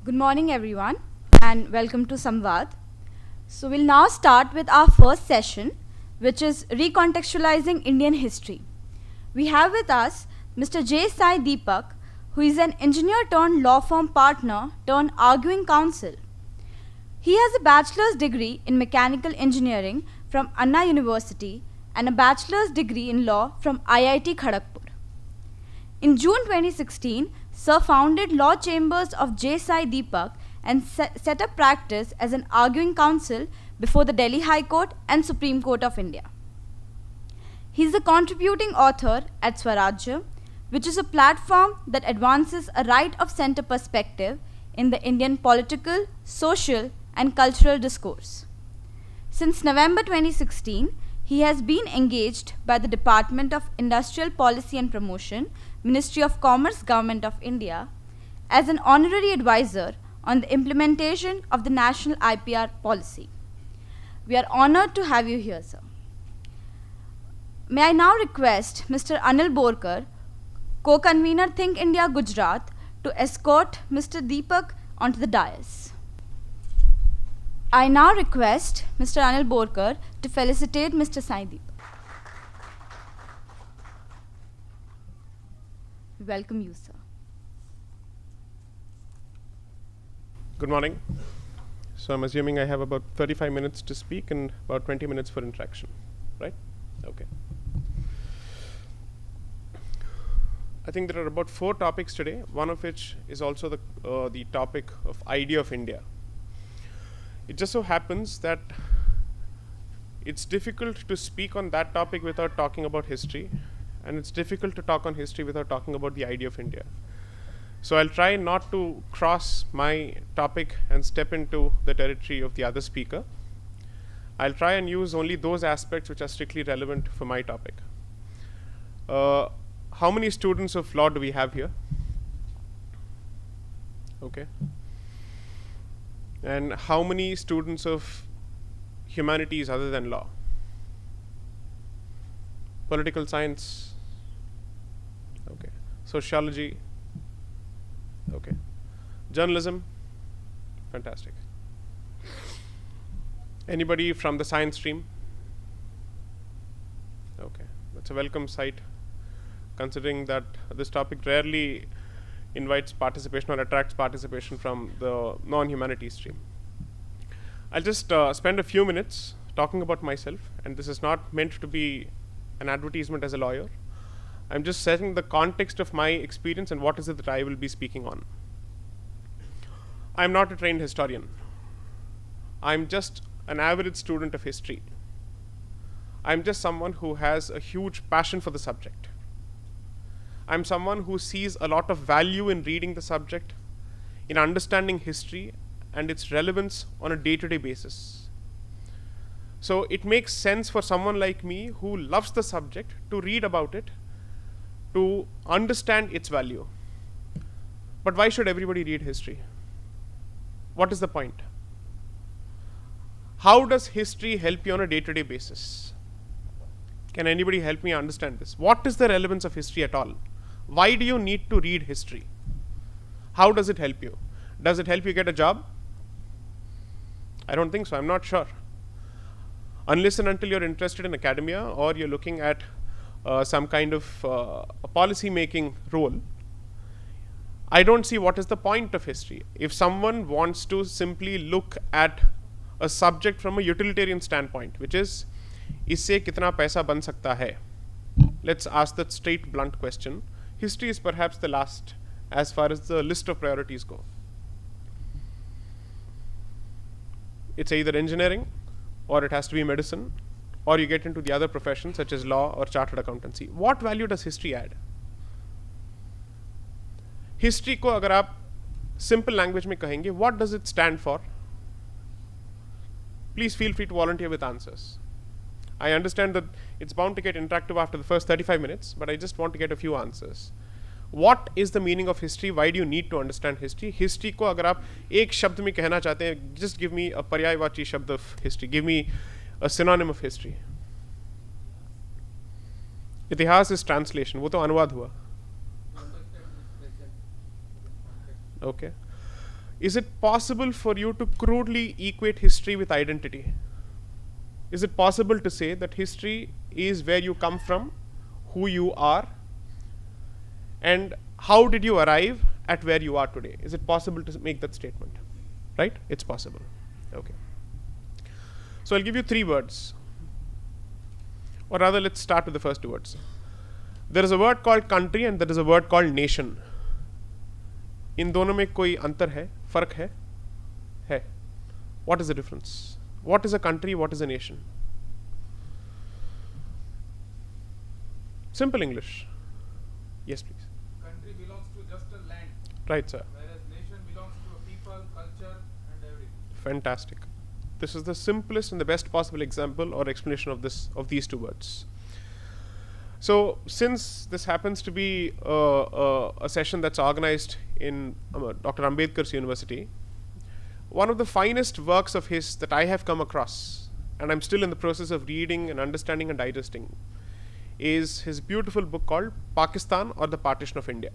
Good morning, everyone, and welcome to Samvad. So, we'll now start with our first session, which is recontextualizing Indian history. We have with us Mr. J Sai Deepak, who is an engineer turned law firm partner turned arguing counsel. He has a bachelor's degree in mechanical engineering from Anna University and a bachelor's degree in law from IIT Kharagpur. In June 2016, Sir founded Law Chambers of J Sai Deepak and set up practice as an arguing counsel before the Delhi High Court and Supreme Court of India. He is a contributing author at Swarajya, which is a platform that advances a right-of-center perspective in the Indian political, social, and cultural discourse. Since November 2016, he has been engaged by the Department of Industrial Policy and Promotion, Ministry of Commerce, Government of India, as an honorary advisor on the implementation of the National IPR policy. We are honored to have you here, sir. May I now request Mr. Anil Borkar, co-convener Think India Gujarat, to escort Mr. Deepak onto the dais. I now request Mr. Anil Borkar to felicitate Mr. Sai Deepak. Welcome you, sir. Good morning. So I'm assuming I have about 35 minutes to speak and about 20 minutes for interaction, right? Okay. I think there are about 4 topics today, one of which is also the topic of idea of India. It just so happens that it's difficult to speak on that topic without talking about history, and it's difficult to talk on history without talking about the idea of India. So I'll try not to cross my topic and step into the territory of the other speaker. I'll try and use only those aspects which are strictly relevant for my topic. How many students of law do we have here? Okay. And how many students of humanities other than law? Political science? Okay. Sociology? Okay. Journalism? Fantastic. Anybody from the science stream? Okay. That's a welcome sight, considering that this topic rarely invites participation or attracts participation from the non-humanities stream. I'll just spend a few minutes talking about myself, and this is not meant to be an advertisement as a lawyer. I'm just setting the context of my experience and what is it that I will be speaking on. I'm not a trained historian. I'm just an average student of history. I'm just someone who has a huge passion for the subject. I'm someone who sees a lot of value in reading the subject, in understanding history and its relevance on a day-to-day basis. So it makes sense for someone like me who loves the subject to read about it, to understand its value. But why should everybody read history? What is the point? How does history help you on a day-to-day basis? Can anybody help me understand this? What is the relevance of history at all? Why do you need to read history? How does it help you? Does it help you get a job? I don't think so. I'm not sure. Unless and until you're interested in academia or you're looking at some kind of a policy making role, I don't see what is the point of history. If someone wants to simply look at a subject from a utilitarian standpoint, which is, इससे कितना पैसा बन सकता है? Let's ask that straight, blunt question. History is perhaps the last as far as the list of priorities go. It's either engineering, or it has to be medicine, or you get into the other professions such as law or chartered accountancy. What value does history add? History को अगर आप simple language में कहेंगे, what does it stand for? Please feel free to volunteer with answers. I understand that it's bound to get interactive after the first 35 minutes, but I just want to get a few answers. What is the meaning of history? Why do you need to understand history? History को अगर आप एक शब्द में कहना चाहते हैं, just give me a पर्यायवाची शब्द of history. Give me a synonym of history. इतिहास is translation. वो तो अनुवाद हुआ. Okay. Is it possible for you to crudely equate history with identity? Is it possible to say that history is where you come from, who you are, and how did you arrive at where you are today? Is it possible to make that statement? Right? It's possible. Okay. So I'll give you 3 words. Or rather, let's start with the first 2 words. There is a word called country and there is a word called nation. इन दोनों में कोई अंतर है, फर्क है? है. What is the difference? What is a country? What is a nation? Simple English. Yes, please. Country belongs to just a land. Right, sir. Whereas nation belongs to a people, culture, and everything. Fantastic. This is the simplest and the best possible example or explanation of these 2 words. So, since this happens to be a session that's organized in Dr. Ambedkar's university, one of the finest works of his that I have come across, and I'm still in the process of reading and understanding and digesting, is his beautiful book called Pakistan or the Partition of India.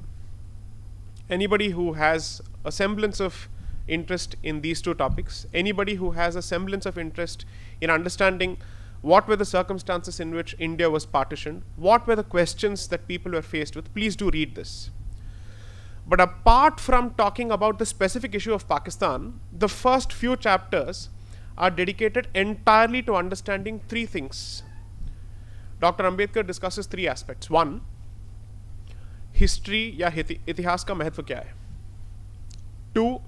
Anybody who has a semblance of interest in these 2 topics, anybody who has a semblance of interest in understanding what were the circumstances in which India was partitioned, what were the questions that people were faced with, please do read this. But apart from talking about the specific issue of Pakistan, the first few chapters are dedicated entirely to understanding 3 things. Dr. Ambedkar discusses 3 aspects. 1, history या इतिहास का महत्व क्या है? 2,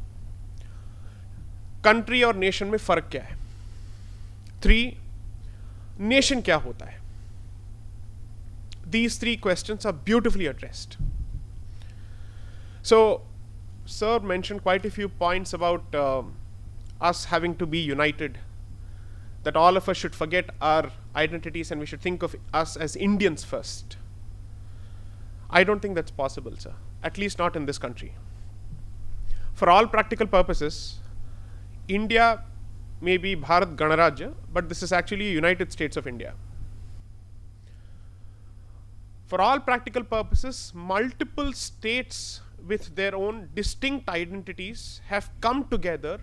country और nation में फर्क क्या है? 3, nation क्या होता है? These 3 questions are beautifully addressed. So, sir mentioned quite a few points about us having to be united, that all of us should forget our identities and we should think of us as Indians first. I don't think that's possible, sir, at least not in this country. For all practical purposes, India may be Bharat Ganarajya, but this is actually United States of India. For all practical purposes, multiple states with their own distinct identities have come together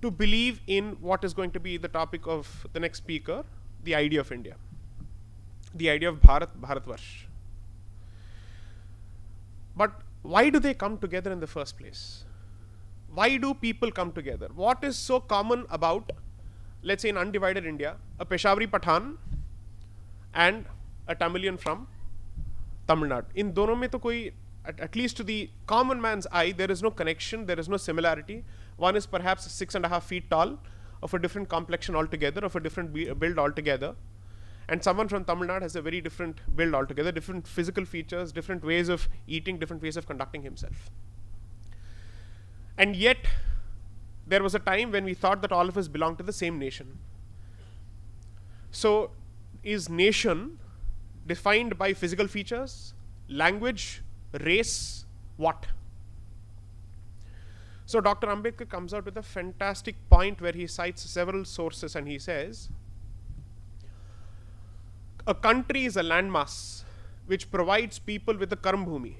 to believe in what is going to be the topic of the next speaker, the idea of India, the idea of Bharatvarsh. But why do they come together in the first place? Why do people come together? What is so common about, let's say in undivided India, a Peshawari Pathan and a Tamilian from Tamil Nadu? In dono mein to koi, at least to the common man's eye, there is no connection, there is no similarity. One is perhaps 6.5 feet tall, of a different complexion altogether, of a different build altogether. And someone from Tamil Nadu has a very different build altogether, different physical features, different ways of eating, different ways of conducting himself. And yet, there was a time when we thought that all of us belonged to the same nation. So, is nation defined by physical features, language, race, what? So, Dr. Ambedkar comes out with a fantastic point where he cites several sources and he says, a country is a landmass which provides people with a karmbhumi,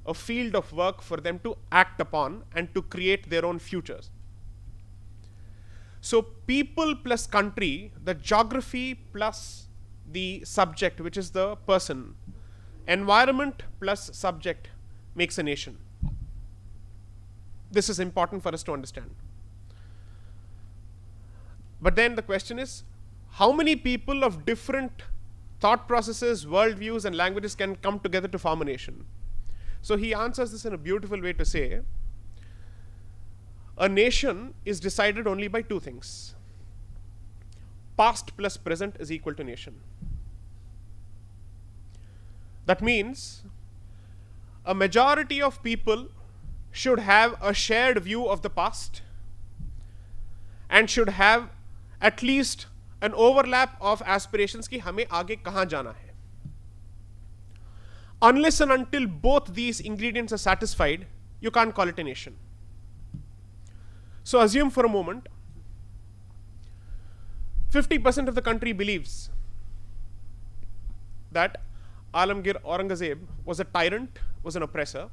a field of work for them to act upon and to create their own futures. So people plus country, the geography plus the subject, which is the person, environment plus subject makes a nation. This is important for us to understand. But then the question is, how many people of different thought processes, worldviews, and languages can come together to form a nation? So he answers this in a beautiful way to say, a nation is decided only by 2 things. Past plus present is equal to nation. That means a majority of people should have a shared view of the past and should have at least an overlap of aspirations ki hame aage kahan jana hai. Unless and until both these ingredients are satisfied, you can't call it a nation. So assume for a moment, 50% of the country believes that Alamgir Aurangzeb was a tyrant, was an oppressor.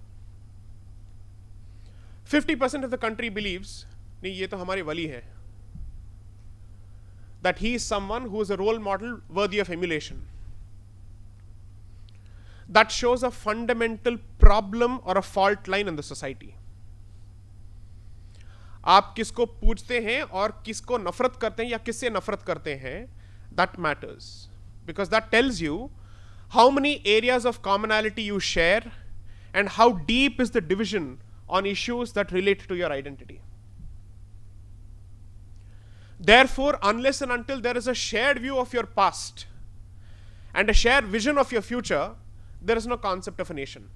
50% of the country believes, नहीं ये तो हमारे वली हैं, that he is someone who is a role model worthy of emulation. That shows a fundamental problem or a fault line in the society. आप किसको पूछते हैं और किसको नफरत करते हैं या किससे नफरत करते हैं, that matters, because that tells you how many areas of commonality you share and how deep is the division on issues that relate to your identity. Therefore, unless and until there is a shared view of your past and a shared vision of your future, there is no concept of a nation.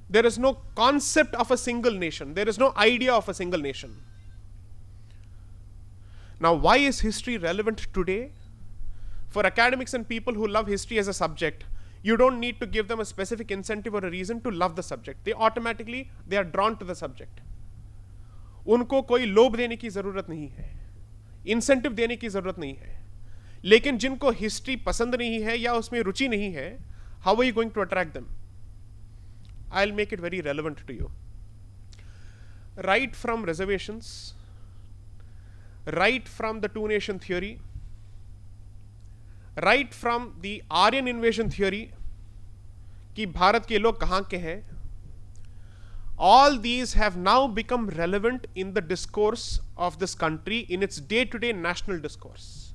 There is no concept of a single nation. There is no idea of a single nation. Now, why is history relevant today? For academics and people who love history as a subject, you don't need to give them a specific incentive or a reason to love the subject. They are drawn to the subject. उनको कोई लोभ देने की जरूरत नहीं है, incentive देने की जरूरत नहीं है. लेकिन जिनको हिस्ट्री पसंद नहीं है या उसमें रुचि नहीं है, how are you going to attract them? I'll make it very relevant to you. Right from reservations, right from the two-nation theory, right from the Aryan invasion theory कि भारत के लोग कहाँ के हैं, all these have now become relevant in the discourse of this country in its day-to-day national discourse.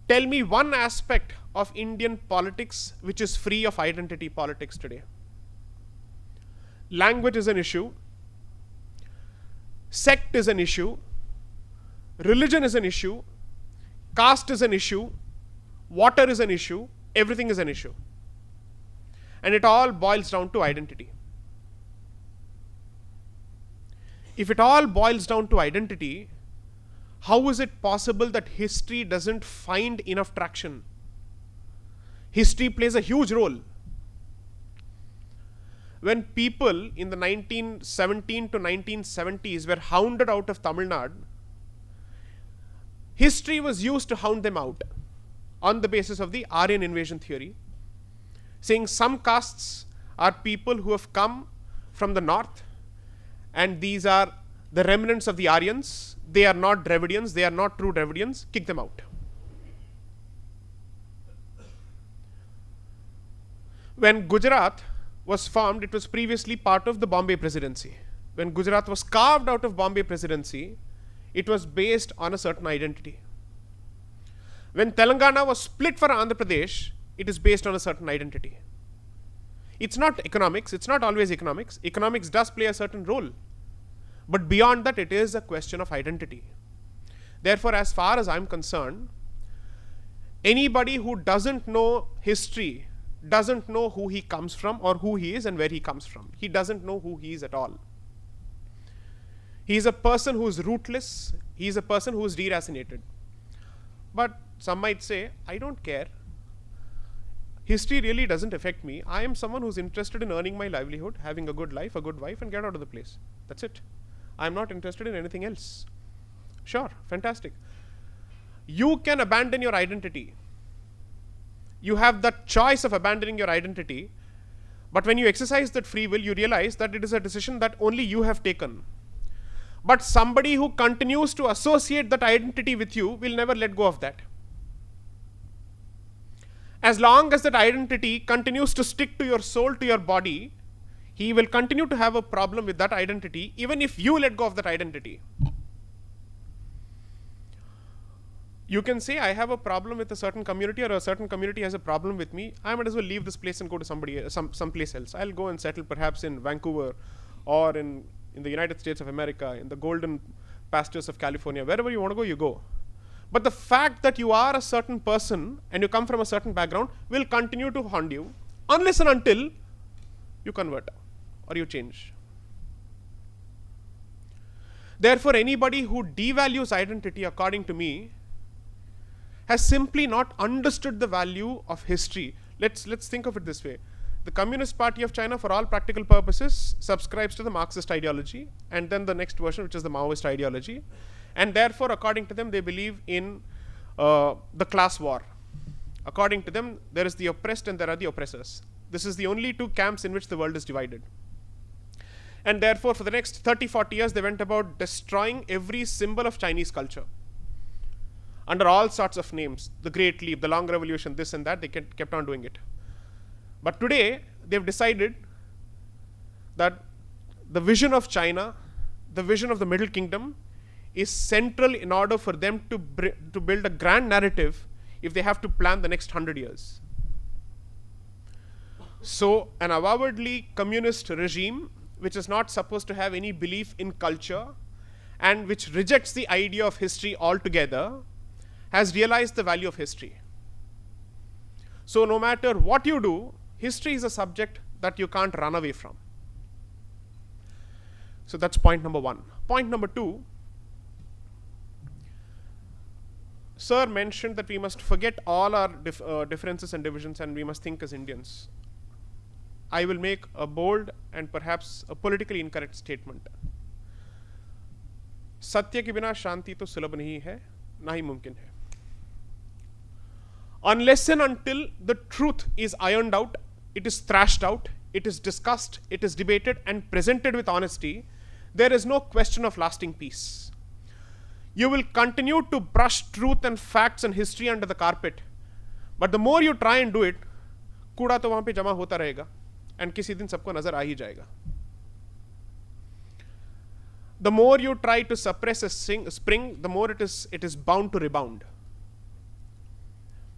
Tell me one aspect of Indian politics which is free of identity politics today. Language is an issue, sect is an issue, religion is an issue, caste is an issue, water is an issue, everything is an issue. And it all boils down to identity. If it all boils down to identity, how is it possible that history doesn't find enough traction? History plays a huge role. When people in the 1917 to 1970s were hounded out of Tamil Nadu, history was used to hound them out on the basis of the Aryan invasion theory, saying some castes are people who have come from the north and these are the remnants of the Aryans, they are not Dravidians, they are not true Dravidians, kick them out. When Gujarat was formed, it was previously part of the Bombay Presidency. When Gujarat was carved out of Bombay Presidency, it was based on a certain identity. When Telangana was split for Andhra Pradesh, it is based on a certain identity. It's not economics, it's not always economics. Economics does play a certain role. But beyond that, it is a question of identity. Therefore, as far as I'm concerned, anybody who doesn't know history doesn't know who he comes from or who he is and where he comes from. He doesn't know who he is at all. He is a person who is rootless. He is a person who is deracinated. But some might say, I don't care. History really doesn't affect me. I am someone who's interested in earning my livelihood, having a good life, a good wife, and get out of the place. That's it. I'm not interested in anything else. Sure, fantastic. You can abandon your identity. You have that choice of abandoning your identity, but when you exercise that free will, you realize that it is a decision that only you have taken. But somebody who continues to associate that identity with you will never let go of that. As long as that identity continues to stick to your soul, to your body, he will continue to have a problem with that identity, even if you let go of that identity. You can say, I have a problem with a certain community, or a certain community has a problem with me. I might as well leave this place and go to someplace else. I'll go and settle perhaps in Vancouver or in the United States of America, in the golden pastures of California. Wherever you want to go, you go. But the fact that you are a certain person and you come from a certain background will continue to haunt you unless and until you convert or you change. Therefore, anybody who devalues identity, according to me, has simply not understood the value of history. Let's think of it this way. The Communist Party of China, for all practical purposes, subscribes to the Marxist ideology, and then the next version, which is the Maoist ideology. And therefore, according to them, they believe in the class war. According to them, there is the oppressed and there are the oppressors. This is the only two camps in which the world is divided. And therefore, for the next 30, 40 years, they went about destroying every symbol of Chinese culture under all sorts of names. The Great Leap, the Long Revolution, this and that, they kept on doing it. But today, they've decided that the vision of China, the vision of the Middle Kingdom, is central in order for them to build a grand narrative if they have to plan the next 100 years. So, an avowedly communist regime, which is not supposed to have any belief in culture, and which rejects the idea of history altogether, has realized the value of history. So, no matter what you do, history is a subject that you can't run away from. So, that's point number one. Point number two, Sir mentioned that we must forget all our differences and divisions and we must think as Indians. I will make a bold and perhaps a politically incorrect statement. सत्य के बिना शांति तो सुलभ नहीं है, ना ही मुमकिन है. Unless and until the truth is ironed out, it is thrashed out, it is discussed, it is debated and presented with honesty, there is no question of lasting peace. You will continue to brush truth and facts and history under the carpet, but the more you try and do it, कूड़ा तो वहां पे जमा होता रहेगा and किसी दिन सबको नजर आ ही जाएगा. The more you try to suppress a spring, the more it is bound to rebound.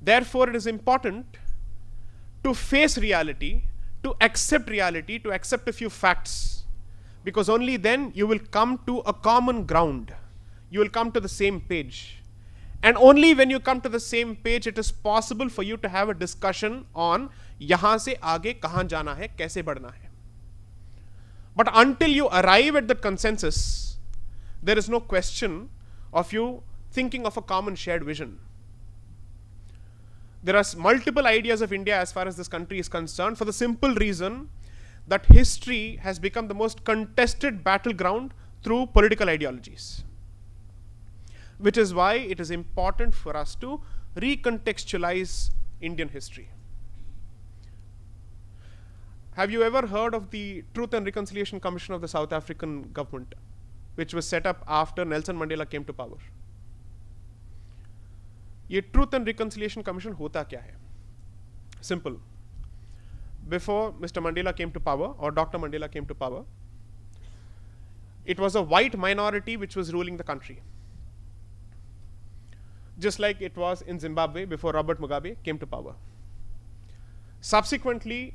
Therefore, it is important to face reality, to accept a few facts, because only then you will come to a common ground. You will come to the same page. And only when you come to the same page, it is possible for you to have a discussion on yahan se aage kahan jana hai, kaise badhna hai. But until you arrive at that consensus, there is no question of you thinking of a common shared vision. There are multiple ideas of India as far as this country is concerned, for the simple reason that history has become the most contested battleground through political ideologies. Which is why it is important for us to recontextualize Indian history. Have you ever heard of the Truth and Reconciliation Commission of the South African government, which was set up after Nelson Mandela came to power? ये Truth and Reconciliation Commission होता क्या है? Simple. Before Mr. Mandela came to power, or Dr. Mandela came to power, it was a white minority which was ruling the country. Just like it was in Zimbabwe before Robert Mugabe came to power. Subsequently,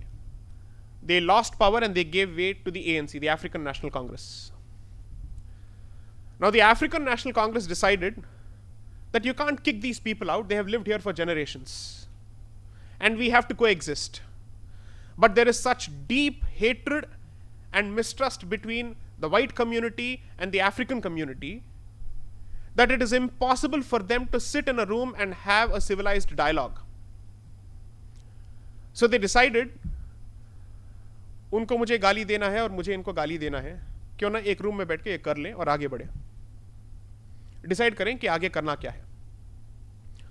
they lost power and they gave way to the ANC, the African National Congress. Now, the African National Congress decided that you can't kick these people out, they have lived here for generations. And we have to coexist. But there is such deep hatred and mistrust between the white community and the African community that it is impossible for them to sit in a room and have a civilized dialogue. So they decided, उनको मुझे गाली देना है और मुझे इनको गाली देना है, क्यों ना एक रूम में बैठ के ये कर लें और आगे बढ़े. Decide करें कि आगे करना क्या है.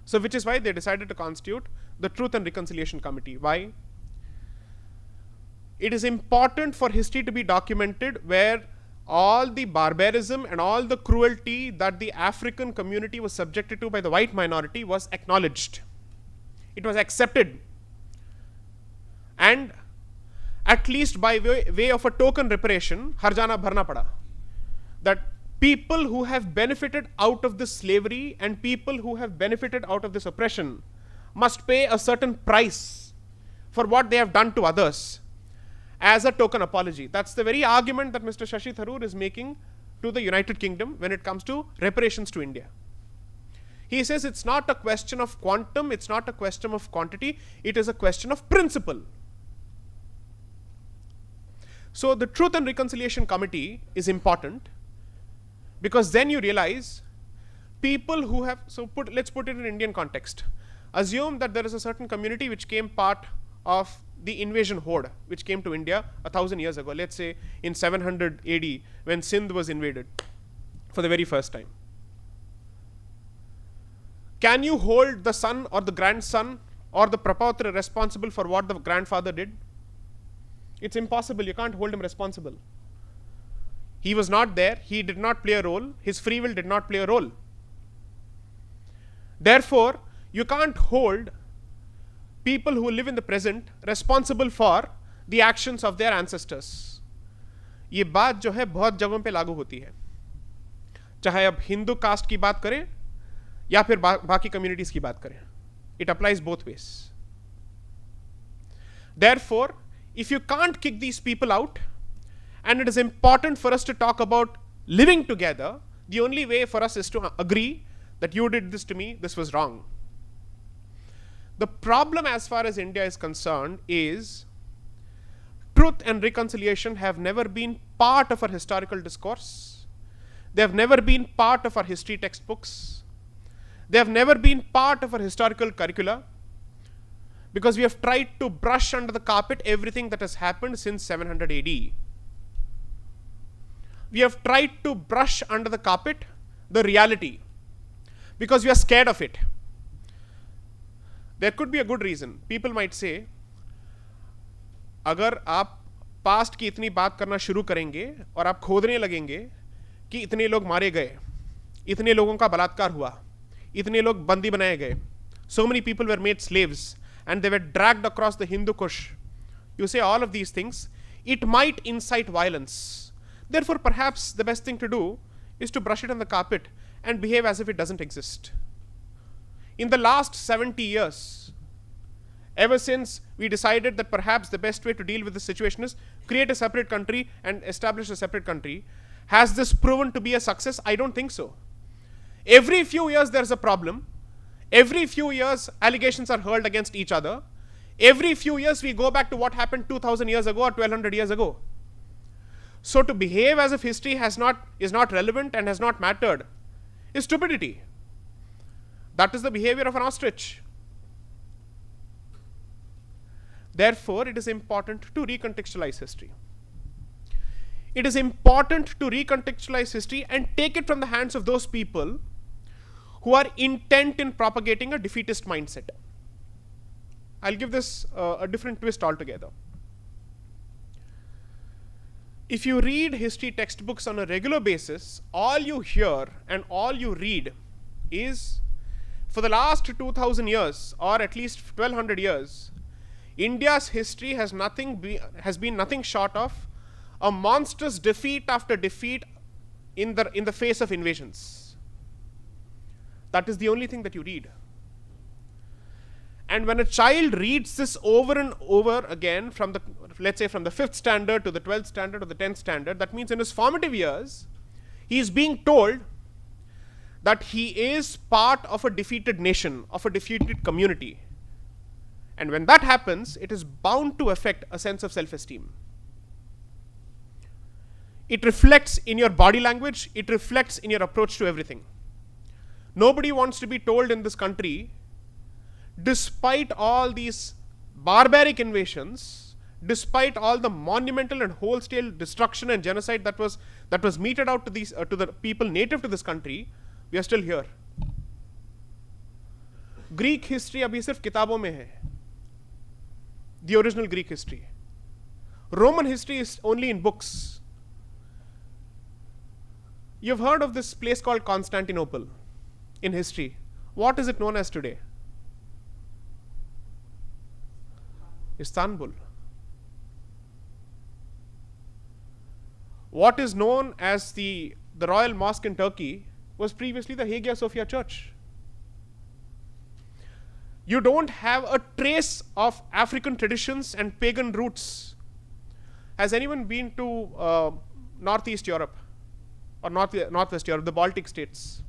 So which is why they decided to constitute the Truth and Reconciliation Committee. Why? It is important for history to be documented where all the barbarism and all the cruelty that the African community was subjected to by the white minority was acknowledged. It was accepted. And at least by way of a token reparation, harjana bharna pada. That people who have benefited out of this slavery and people who have benefited out of this oppression must pay a certain price for what they have done to others as a token apology. That's the very argument that Mr. Shashi Tharoor is making to the United Kingdom when it comes to reparations to India. He says it's not a question of quantum, it's not a question of quantity, it is a question of principle. So the Truth and Reconciliation Committee is important because then you realize people who have, let's put it in Indian context. Assume that there is a certain community which came part of the invasion horde which came to India 1,000 years ago, let's say in 700 AD when Sindh was invaded for the very first time. Can you hold the son or the grandson or the prapautra responsible for what the grandfather did? It's impossible, you can't hold him responsible. He was not there. He did not play a role. His free will did not play a role. Therefore, you can't hold people who live in the present responsible for the actions of their ancestors. ये बात जो है बहुत जगहों पे लागू होती है, चाहे अब हिंदू कास्ट की बात करें या फिर बाकी कम्युनिटीज की बात करें. It applies both ways. Therefore, if you can't kick these people out, and it is important for us to talk about living together, the only way for us is to agree that you did this to me, this was wrong. The problem as far as India is concerned is truth and reconciliation have never been part of our historical discourse. They have never been part of our history textbooks. They have never been part of our historical curricula, because we have tried to brush under the carpet everything that has happened since 700 AD. We have tried to brush under the carpet the reality because we are scared of it. There could be a good reason. People might say, अगर आप past की इतनी बात करना शुरू करेंगे और आप खोदने लगेंगे कि इतने लोग मारे गए, इतने लोगों का बलात्कार हुआ, इतने लोग बंदी बनाए गए, so many people were made slaves and they were dragged across the Hindu Kush. You say all of these things, it might incite violence. Therefore, perhaps the best thing to do is to brush it on the carpet and behave as if it doesn't exist. In the last 70 years, ever since we decided that perhaps the best way to deal with this situation is create a separate country and establish a separate country, has this proven to be a success? I don't think so. Every few years there's a problem. Every few years allegations are hurled against each other. Every few years we go back to what happened 2000 years ago or 1200 years ago. So to behave as if history is not relevant and has not mattered is stupidity. That is the behavior of an ostrich. Therefore, it is important to recontextualize history. It is important to recontextualize history and take it from the hands of those people who are intent in propagating a defeatist mindset. I'll give this a different twist altogether. If you read history textbooks on a regular basis, all you hear and all you read is, for the last 2000 years or at least 1200 years, India's history has been nothing short of a monstrous defeat after defeat in the face of invasions. That is the only thing that you read. And when a child reads this over and over again from the, let's say, from the 5th standard to the 12th standard or the 10th standard, that means in his formative years, he is being told that he is part of a defeated nation, of a defeated community. And when that happens, it is bound to affect a sense of self-esteem. It reflects in your body language, it reflects in your approach to everything. Nobody wants to be told in this country, despite all these barbaric invasions, despite all the monumental and wholesale destruction and genocide that was meted out to the people native to this country, we are still here. Greek history abhi sirf kitabon mein hai. The original Greek history. Roman history is only in books. You've heard of this place called Constantinople in history. What is it known as today? Istanbul. What is known as the Royal Mosque in Turkey was previously the Hagia Sophia Church. You don't have a trace of African traditions and pagan roots. Has anyone been to Northeast Europe or Northwest Europe, the Baltic states?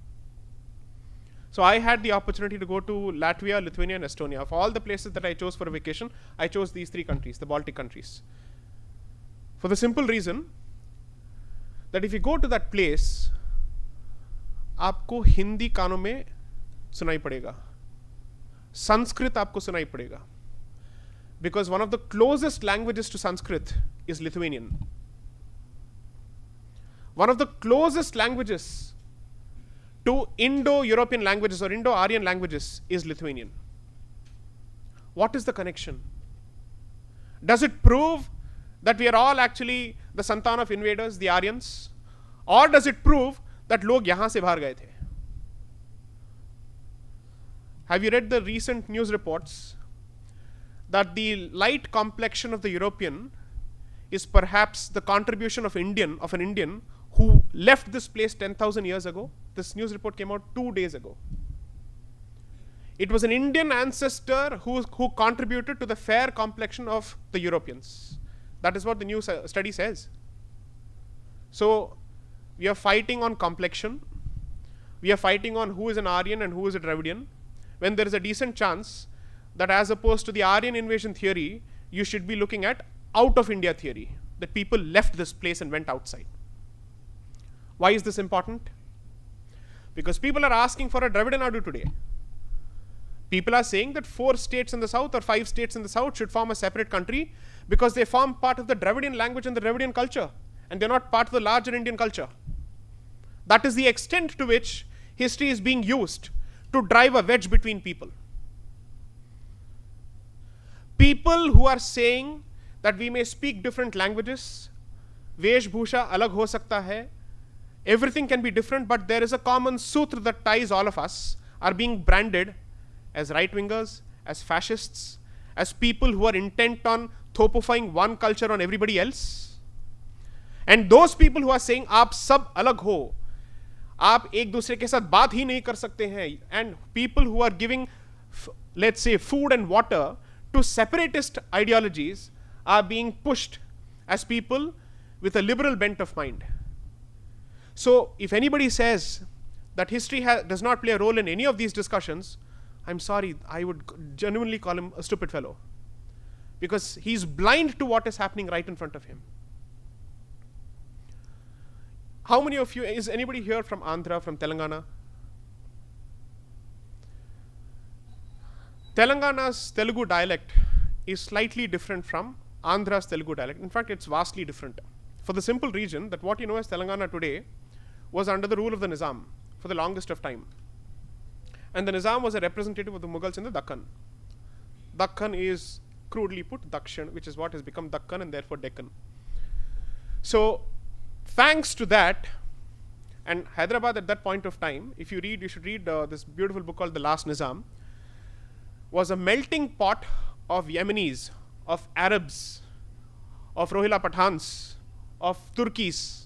So I had the opportunity to go to Latvia, Lithuania, and Estonia. Of all the places that I chose for a vacation, I chose these 3 countries, the Baltic countries. For the simple reason that if you go to that place, आपको हिंदी कानों में सुनाई पड़ेगा, संस्कृत आपको सुनाई पड़ेगा, because one of the closest languages to Sanskrit is Lithuanian. One of the closest languages to Indo-European languages or Indo-Aryan languages is Lithuanian. What is the connection? Does it prove that we are all actually the santan of invaders, the Aryans? Or does it prove that लोग यहाँ से बाहर गए थे? Have you read the recent news reports that the light complexion of the European is perhaps the contribution of an Indian who left this place 10,000 years ago? This news report came out 2 days ago. It was an Indian ancestor who contributed to the fair complexion of the Europeans. That is what the new study says. So we are fighting on complexion. We are fighting on who is an Aryan and who is a Dravidian, when there is a decent chance that as opposed to the Aryan invasion theory, you should be looking at out of India theory, that people left this place and went outside. Why is this important? Because people are asking for a Dravidian Nadu today. People are saying that 4 states in the south or 5 states in the south should form a separate country because they form part of the Dravidian language and the Dravidian culture, and they're not part of the larger Indian culture. That is the extent to which history is being used to drive a wedge between people. People who are saying that we may speak different languages, vesh bhusha alag ho sakta hai, everything can be different, but there is a common sutra that ties all of us, are being branded as right-wingers, as fascists, as people who are intent on thopifying one culture on everybody else. And those people who are saying आप सब अलग हो, आप एक दूसरे के साथ बात ही नहीं कर सकते हैं, and people who are giving, let's say, food and water to separatist ideologies are being pushed as people with a liberal bent of mind. So if anybody says that history does not play a role in any of these discussions, I'm sorry, I would genuinely call him a stupid fellow, because he's blind to what is happening right in front of him. How many of you, is anybody here from Andhra, from Telangana? Telangana's Telugu dialect is slightly different from Andhra's Telugu dialect. In fact, it's vastly different. For the simple reason that what you know as Telangana today was under the rule of the Nizam for the longest of time. And the Nizam was a representative of the Mughals in the Dakkan. Dakkan is crudely put Dakshin, which is what has become Dakkan and therefore Deccan. So thanks to that, and Hyderabad at that point of time, if you read, you should read this beautiful book called The Last Nizam, was a melting pot of Yemenis, of Arabs, of Rohilla Pathans, of Turkis,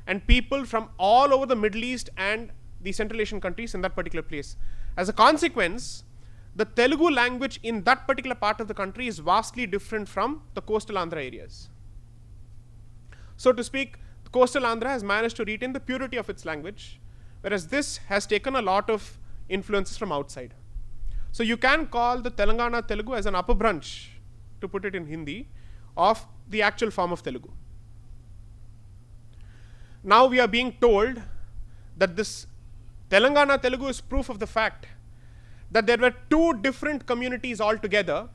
and people from all over the Middle East and the Central Asian countries in that particular place. As a consequence, the Telugu language in that particular part of the country is vastly different from the coastal Andhra areas. So to speak, coastal Andhra has managed to retain the purity of its language, whereas this has taken a lot of influences from outside. So you can call the Telangana Telugu as an upper branch, to put it in Hindi, of the actual form of Telugu. Now we are being told that this Telangana Telugu is proof of the fact that there were 2 different communities altogether,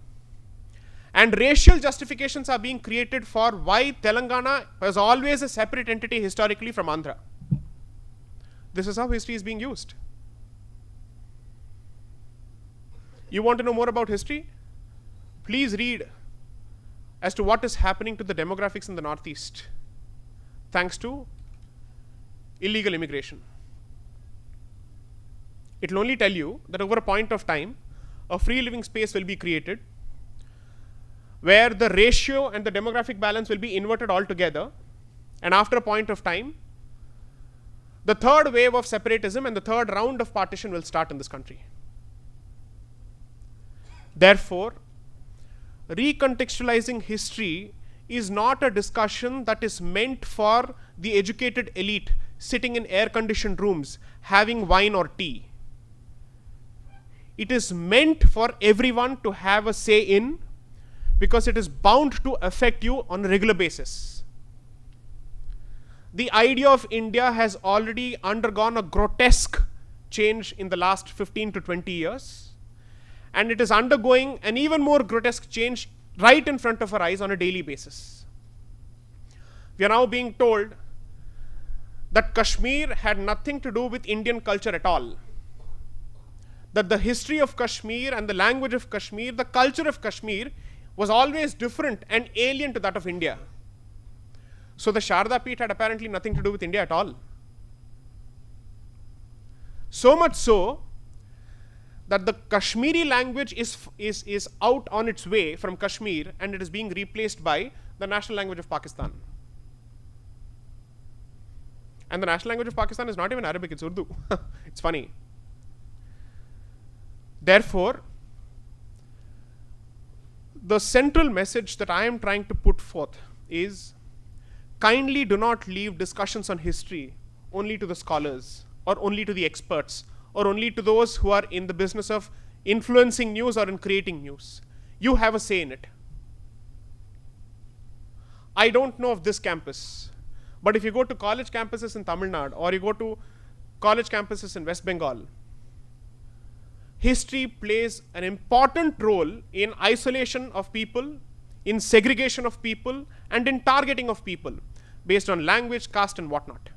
and racial justifications are being created for why Telangana was always a separate entity historically from Andhra. This is how history is being used. You want to know more about history? Please read as to what is happening to the demographics in the Northeast thanks to illegal immigration. It will only tell you that over a point of time, a free living space will be created where the ratio and the demographic balance will be inverted altogether, and after a point of time, the third wave of separatism and the third round of partition will start in this country. Therefore, recontextualizing history is not a discussion that is meant for the educated elite sitting in air-conditioned rooms having wine or tea. It is meant for everyone to have a say in, because it is bound to affect you on a regular basis. The idea of India has already undergone a grotesque change in the last 15 to 20 years, and it is undergoing an even more grotesque change right in front of our eyes on a daily basis. We are now being told that Kashmir had nothing to do with Indian culture at all. That the history of Kashmir and the language of Kashmir, the culture of Kashmir, was always different and alien to that of India. So the Sharda Peeth had apparently nothing to do with India at all. So much so that the Kashmiri language is out on its way from Kashmir, and it is being replaced by the national language of Pakistan. And the national language of Pakistan is not even Arabic, it's Urdu. It's funny. Therefore, the central message that I am trying to put forth is, kindly do not leave discussions on history only to the scholars, or only to the experts, or only to those who are in the business of influencing news or in creating news. You have a say in it. I don't know of this campus, but if you go to college campuses in Tamil Nadu, or you go to college campuses in West Bengal, history plays an important role in isolation of people, in segregation of people, and in targeting of people based on language, caste, and whatnot.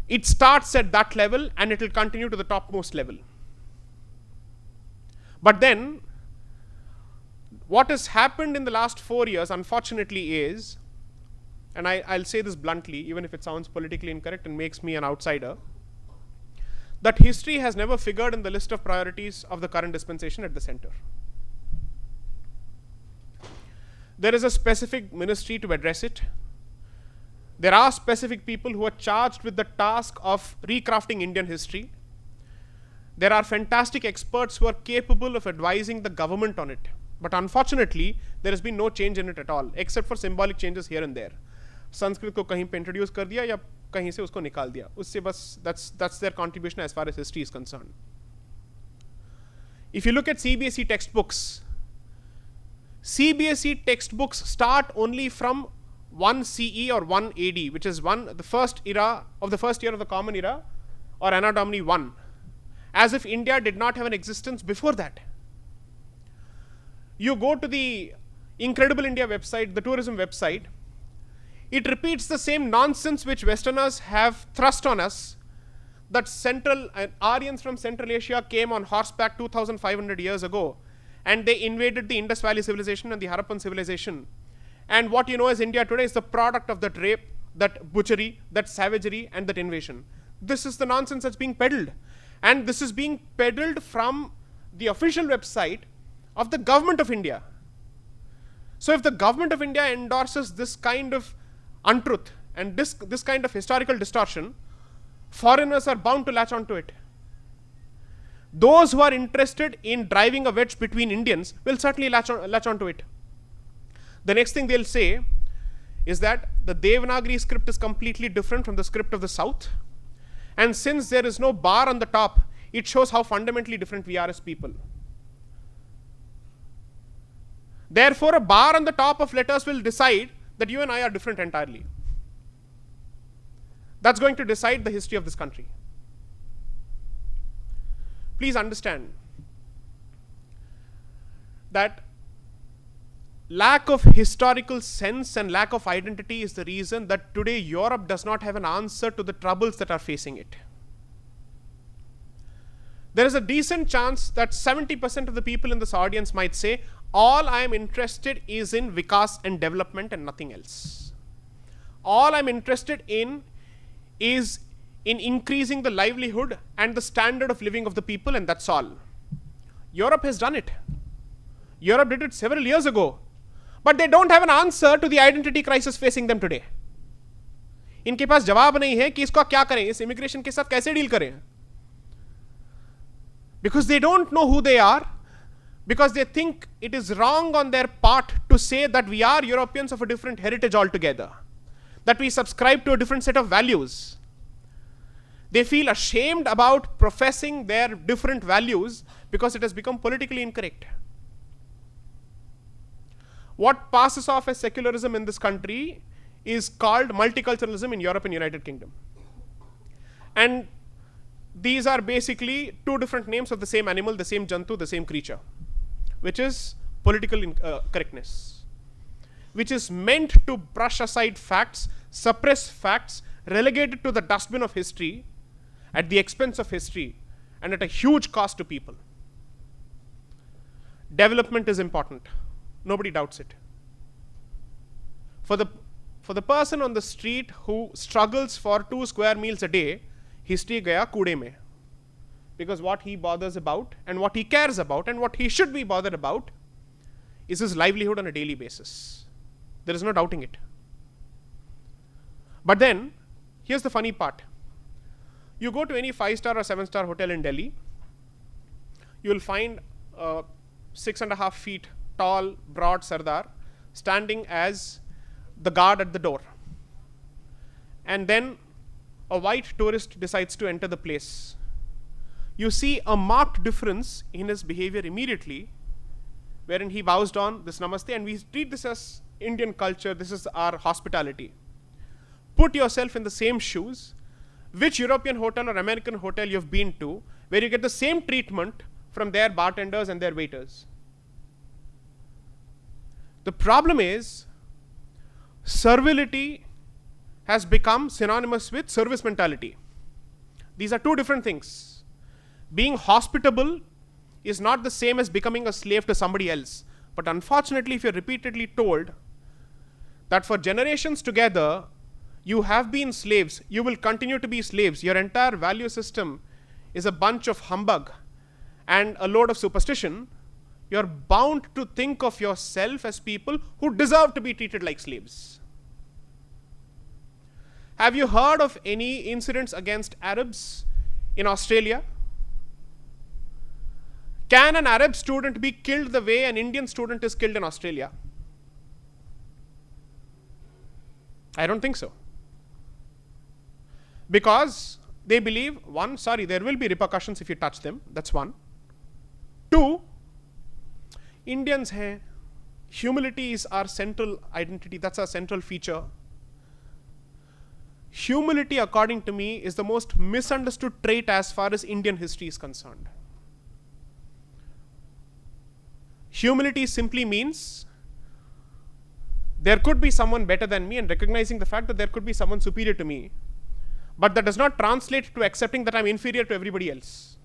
It starts at that level and it will continue to the topmost level. But then, what has happened in the last 4 years, unfortunately, is, and I'll say this bluntly, even if it sounds politically incorrect and makes me an outsider, that history has never figured in the list of priorities of the current dispensation at the center. There is a specific ministry to address it. There are specific people who are charged with the task of recrafting Indian history. There are fantastic experts who are capable of advising the government on it. But unfortunately, there has been no change in it at all, except for symbolic changes here and there. Sanskrit को कहीं पे introduce कर दिया या कहीं से उसको निकाल दिया. उससे बस that's their contribution as far as history is concerned. If you look at CBSE textbooks start only from 1 CE or 1 AD, which is the first year of the Common Era, or Anno Domini 1, as if India did not have an existence before that. You go to the Incredible India website, the tourism website, it repeats the same nonsense which Westerners have thrust on us, that Aryans from Central Asia came on horseback 2,500 years ago, and they invaded the Indus Valley civilization and the Harappan civilization. And what you know as India today is the product of that rape, that butchery, that savagery, and that invasion. This is the nonsense that's being peddled. And this is being peddled from the official website of the government of India. So if the government of India endorses this kind of untruth and this kind of historical distortion, foreigners are bound to latch onto it. Those who are interested in driving a wedge between Indians will certainly latch onto it. The next thing they'll say is that the Devanagari script is completely different from the script of the South. And since there is no bar on the top, it shows how fundamentally different we are as people. Therefore, a bar on the top of letters will decide that you and I are different entirely. That's going to decide the history of this country. Please understand that lack of historical sense and lack of identity is the reason that today Europe does not have an answer to the troubles that are facing it. There is a decent chance that 70% of the people in this audience might say, all I am interested is in vikas and development and nothing else. All I'm interested in is in increasing the livelihood and the standard of living of the people, and that's all. Europe has done it. Europe did it several years ago. But they don't have an answer to the identity crisis facing them today. इनके पास जवाब नहीं है कि इसको क्या करें, इस immigration के साथ कैसे deal करें. Because they don't know who they are, because they think it is wrong on their part to say that we are Europeans of a different heritage altogether, that we subscribe to a different set of values. They feel ashamed about professing their different values because it has become politically incorrect. What passes off as secularism in this country is called multiculturalism in Europe and United Kingdom. And these are basically two different names of the same animal, the same jantu, the same creature, which is political correctness, which is meant to brush aside facts, suppress facts, relegate it to the dustbin of history at the expense of history and at a huge cost to people. Development is important. Nobody doubts it. For the person on the street who struggles for 2 square meals a day, history gaya kude mein. Because what he bothers about and what he cares about and what he should be bothered about is his livelihood on a daily basis. There is no doubting it. But then, here's the funny part. You go to any 5-star or 7-star hotel in Delhi, you will find a 6.5 feet tall, broad Sardar standing as the guard at the door. And then a white tourist decides to enter the place. You see a marked difference in his behavior immediately, wherein he bows down this namaste, and we treat this as Indian culture, this is our hospitality. Put yourself in the same shoes. Which European hotel or American hotel you've been to where you get the same treatment from their bartenders and their waiters? The problem is, servility has become synonymous with service mentality. These are two different things. Being hospitable is not the same as becoming a slave to somebody else. But unfortunately, if you're repeatedly told that for generations together, you have been slaves, you will continue to be slaves, your entire value system is a bunch of humbug and a load of superstition, you're bound to think of yourself as people who deserve to be treated like slaves. Have you heard of any incidents against Arabs in Australia? Can an Arab student be killed the way an Indian student is killed in Australia? I don't think so. Because they believe, one, sorry, there will be repercussions if you touch them. That's one. Two, Indians hai. Humility is our central identity. That's our central feature. Humility, according to me, is the most misunderstood trait as far as Indian history is concerned. Humility simply means there could be someone better than me and recognizing the fact that there could be someone superior to me. But that does not translate to accepting that I'm inferior to everybody else.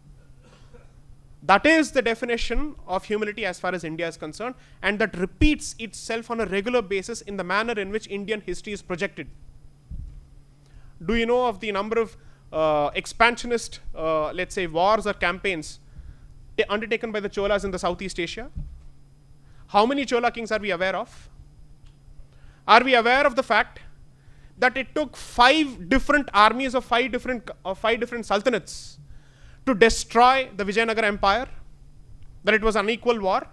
That is the definition of humility as far as India is concerned, and that repeats itself on a regular basis in the manner in which Indian history is projected. Do you know of the number of expansionist, let's say, wars or campaigns undertaken by the Cholas in the Southeast Asia? How many Chola kings are we aware of? Are we aware of the fact that it took 5 different armies of 5 different sultanates to destroy the Vijayanagara Empire? That it was an unequal war?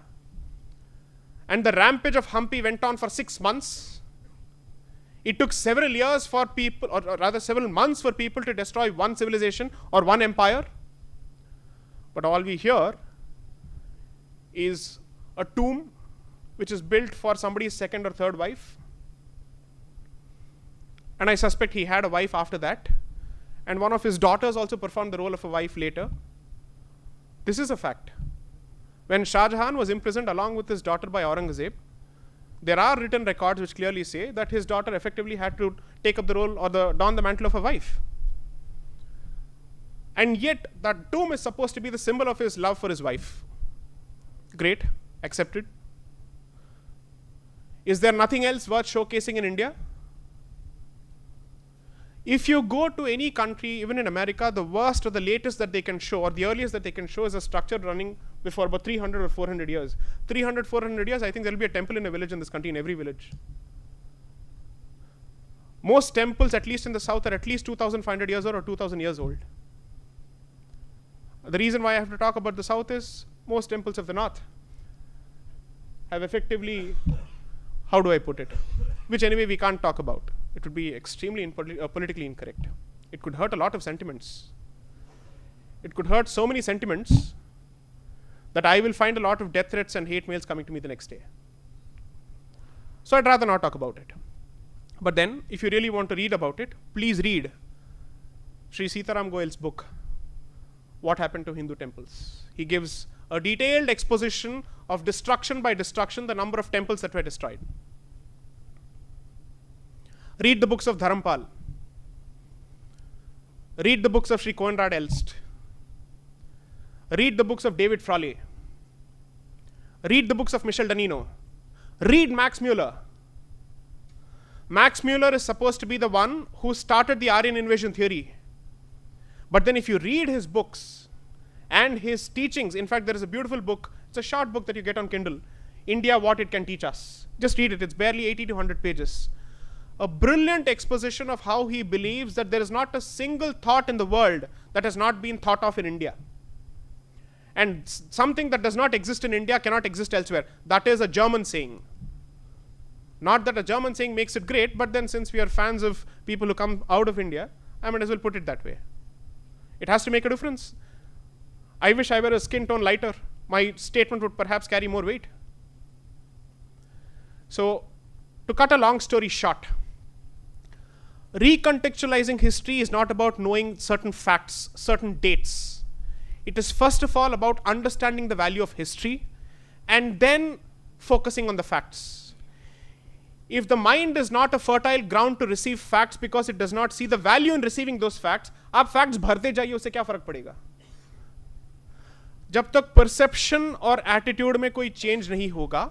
And the rampage of Hampi went on for 6 months. It took several years for people, or rather several months for people to destroy one civilization or one empire. But all we hear is a tomb which is built for somebody's second or third wife. And I suspect he had a wife after that. And one of his daughters also performed the role of a wife later. This is a fact. When Shah Jahan was imprisoned along with his daughter by Aurangzeb, there are written records which clearly say that his daughter effectively had to take up the role or don the mantle of a wife. And yet, that tomb is supposed to be the symbol of his love for his wife. Great, accepted. Is there nothing else worth showcasing in India? If you go to any country, even in America, the worst or the latest that they can show, or the earliest that they can show, is a structure running before about 300 or 400 years. 300, 400 years, I think there will be a temple in a village in this country, in every village. Most temples, at least in the south, are at least 2,500 years old or 2,000 years old. The reason why I have to talk about the south is most temples of the north have effectively, how do I put it, which anyway we can't talk about. It would be extremely politically incorrect. It could hurt a lot of sentiments. It could hurt so many sentiments that I will find a lot of death threats and hate mails coming to me the next day. So I'd rather not talk about it. But then, if you really want to read about it, please read Sri Sitaram Goel's book, What Happened to Hindu Temples. He gives a detailed exposition of destruction by destruction, the number of temples that were destroyed. Read the books of Dharampal. Read the books of Sri Conrad Elst. Read the books of David Frawley. Read the books of Michel Danino. Read Max Muller. Max Muller is supposed to be the one who started the Aryan invasion theory. But then if you read his books and his teachings, in fact, there is a beautiful book, it's a short book that you get on Kindle, India, What It Can Teach Us. Just read it, it's barely 80 to 100 pages. A brilliant exposition of how he believes that there is not a single thought in the world that has not been thought of in India. And something that does not exist in India cannot exist elsewhere. That is a German saying. Not that a German saying makes it great, but then since we are fans of people who come out of India, I might as well put it that way. It has to make a difference. I wish I were a skin tone lighter. My statement would perhaps carry more weight. So, to cut a long story short, recontextualizing history is not about knowing certain facts, certain dates. It is first of all about understanding the value of history and then focusing on the facts. If the mind is not a fertile ground to receive facts because it does not see the value in receiving those facts, आप facts भरते जाइए, उससे क्या फर्क पड़ेगा? जब तक perception और attitude में कोई change नहीं होगा,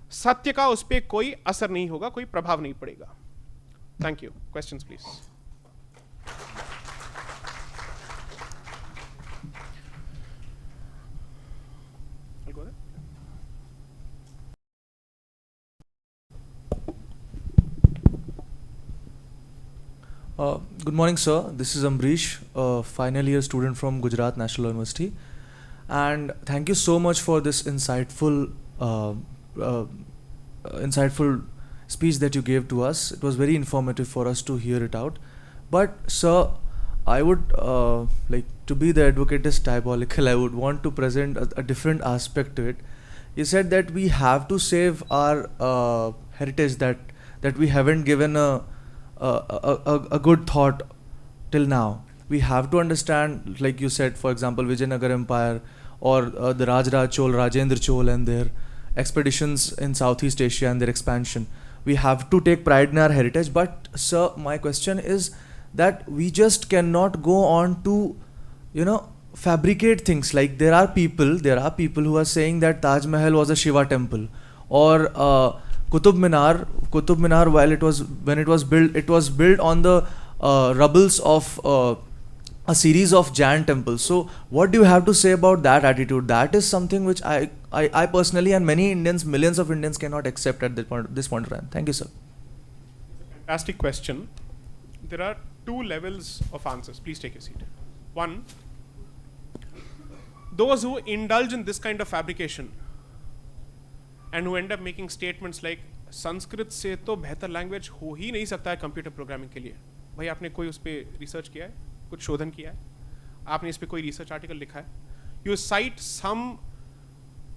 सत्य का उस पे कोई असर नहीं होगा, कोई प्रभाव नहीं पड़ेगा. Thank you. Questions, please. I'll go there. Good morning, sir. This is Ambrish, a final year student from Gujarat National University. And thank you so much for this insightful speech that you gave to us. It was very informative for us to hear it out. But, sir, I would like to be the advocate diabolical. I would want to present a different aspect to it. You said that we have to save our heritage, that we haven't given a good thought till now. We have to understand, like you said, for example, Vijayanagar Empire or the Rajraj Chol, Rajendra Chol and their expeditions in Southeast Asia and their expansion. We have to take pride in our heritage. But, sir, my question is that we just cannot go on to, fabricate things. Like there are people who are saying that Taj Mahal was a Shiva temple, or Qutub Minar, when it was built on the rubbles of a series of Jain temples. So what do you have to say about that attitude? That is something which I personally and many Indians, millions of Indians cannot accept at this point of time. Thank you, sir. Fantastic question. There are two levels of answers. Please take your seat. One, those who indulge in this kind of fabrication and who end up making statements like Sanskrit से तो बेहतर language हो ही नहीं सकता है computer programming के लिए. भाई आपने कोई उस पर रिसर्च किया है, कुछ शोधन किया है, आपने इस पर कोई रिसर्च आर्टिकल लिखा है? You cite some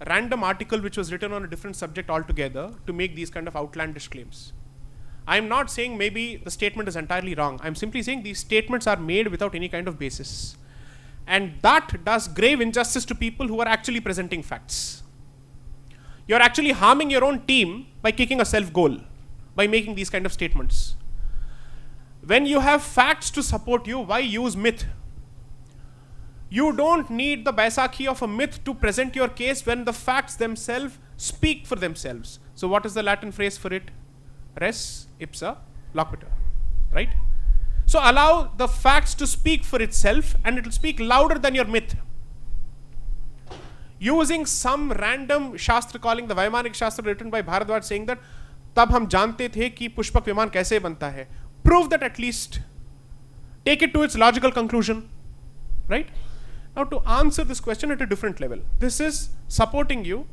random article which was written on a different subject altogether to make these kind of outlandish claims. I'm not saying maybe the statement is entirely wrong. I'm simply saying these statements are made without any kind of basis. And that does grave injustice to people who are actually presenting facts. You're actually harming your own team by kicking a self-goal, by making these kind of statements. When you have facts to support you, why use myth? You don't need the Baisakhi of a myth to present your case when the facts themselves speak for themselves. So what is the Latin phrase for it? Res ipsa loquitur, right? So allow the facts to speak for itself and it will speak louder than your myth. Using some random Shastra calling the Vaimanik Shastra written by Bharadwaj saying that तब हम जानते थे कि पुष्पक विमान कैसे बनता है. Prove that at least. Take it to its logical conclusion, right? Now to answer this question at a different level, this is supporting you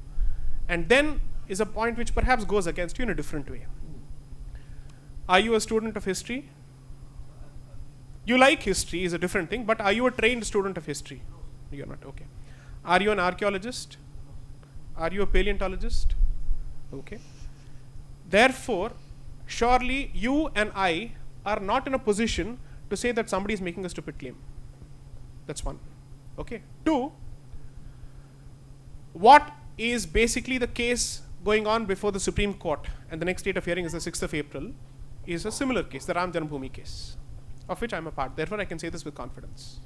and then is a point which perhaps goes against you in a different way. Are you a student of history? You like history is a different thing, but are you a trained student of history? You're not, okay. Are you an archaeologist? Are you a paleontologist? Okay. Therefore, surely you and I are not in a position to say that somebody is making a stupid claim. That's one. Okay. Two, what is basically the case going on before the Supreme Court, and the next date of hearing is the 6th of April, is a similar case, the Ram Janmabhoomi case, of which I'm a part. Therefore, I can say this with confidence.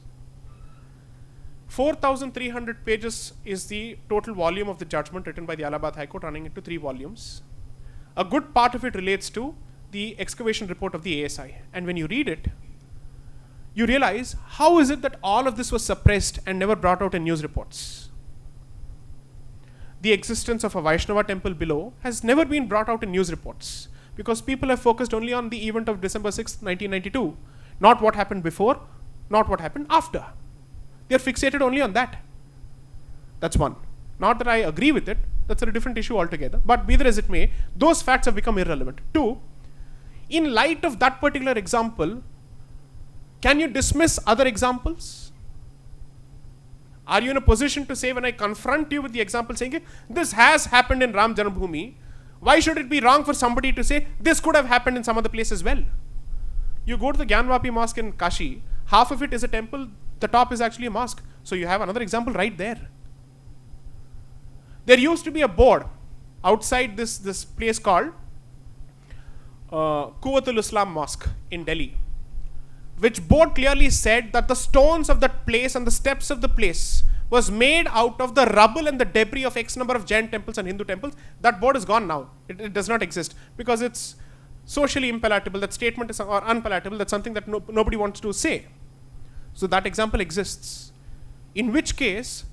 4,300 pages is the total volume of the judgment written by the Allahabad High Court, running into 3 volumes. A good part of it relates to the excavation report of the ASI. And when you read it, you realize, how is it that all of this was suppressed and never brought out in news reports? The existence of a Vaishnava temple below has never been brought out in news reports, because people have focused only on the event of December 6, 1992, not what happened before, not what happened after. They are fixated only on that. That's one. Not that I agree with it, that's a different issue altogether, but be that as it may, those facts have become irrelevant. 2, in light of that particular example, can you dismiss other examples? Are you in a position to say, when I confront you with the example saying, this has happened in Ram Janmabhoomi, why should it be wrong for somebody to say, this could have happened in some other place as well? You go to the Gyanvapi mosque in Kashi, half of it is a temple, the top is actually a mosque. So you have another example right there. There used to be a board outside this place called Quwwatul Islam Mosque in Delhi, which board clearly said that the stones of that place and the steps of the place was made out of the rubble and the debris of X number of Jain temples and Hindu temples. That board is gone now. It does not exist because it's socially impalatable. That statement is or unpalatable. That's something that nobody wants to say. So that example exists. In which case,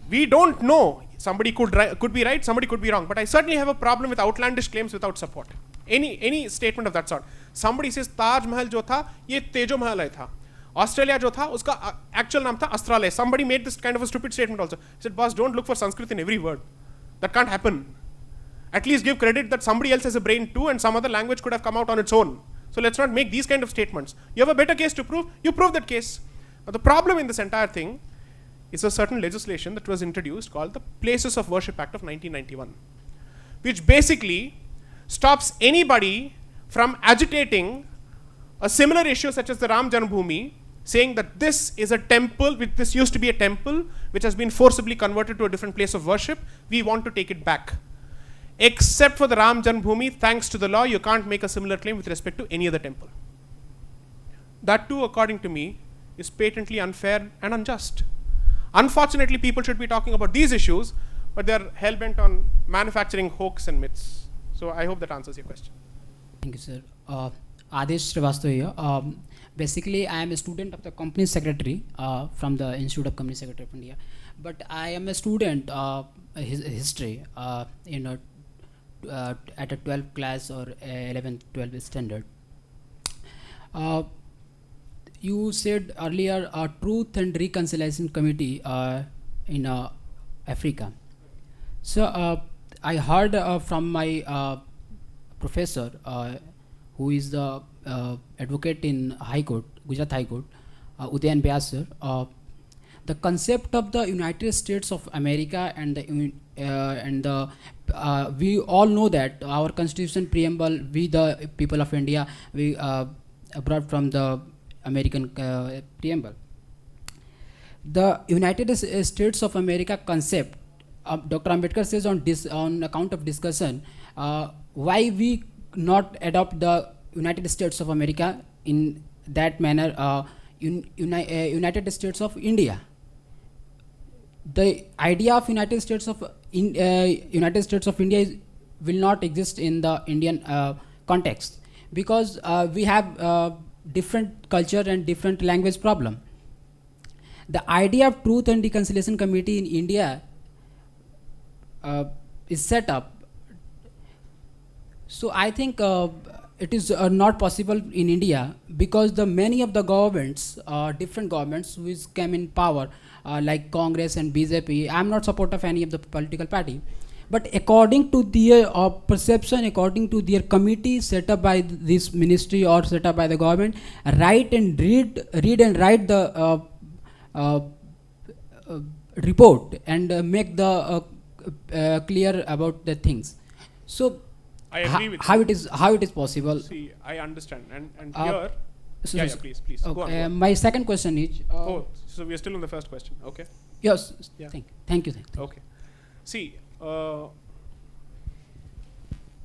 we don't know. Somebody could be right, somebody could be wrong. But I certainly have a problem with outlandish claims without support. Any statement of that sort. Somebody says Taj Mahal jo tha, ye Tejo Mahal hai tha. Australia jo tha, uska actual naam tha Astralaya. Somebody made this kind of a stupid statement also. He said, boss, don't look for Sanskrit in every word. That can't happen. At least give credit that somebody else has a brain too and some other language could have come out on its own. So let's not make these kind of statements. You have a better case to prove, you prove that case. Now the problem in this entire thing is a certain legislation that was introduced called the Places of Worship Act of 1991, which basically stops anybody from agitating a similar issue such as the Ram Janmabhoomi, saying that this is a temple, this used to be a temple, which has been forcibly converted to a different place of worship, we want to take it back. Except for the Ram Janmabhoomi, thanks to the law, you can't make a similar claim with respect to any other temple. That too, according to me, is patently unfair and unjust. Unfortunately, people should be talking about these issues, but they're hell-bent on manufacturing hoax and myths. So I hope that answers your question. Thank you, sir. Adesh Srivastava here. Basically, I am a student of the company secretary from the Institute of Company Secretary of India. But I am a student of history at a 12th class or 11th, 12th standard. You said earlier Truth and Reconciliation Committee in Africa. So I heard from my professor who is the advocate in High Court, Gujarat High Court, Udayan Vyas sir, the concept of the United States of America and the we all know that our constitution preamble, we the people of India, we brought from the American preamble. The United States of America concept, Dr. Ambedkar says on account of discussion, why we not adopt the United States of America in that manner, United States of India. The idea of United States of India will not exist in the Indian context, because we have different culture and different language problem. The idea of Truth and Reconciliation Committee in India is set up. So I think it is not possible in India, because the many of the governments, different governments which came in power, like Congress and BJP, I am not supporter of any of the political party, but according to their perception, according to their committee set up by this ministry or set up by the government, read and write the report and make the clear about the things. So I agree with how you. it is possible. See, I understand. And here, So yeah, this- please, go on. Go on. My second question is. Oh, so we are still on the first question. Okay. Yes. Yeah. Thank you. Okay. See,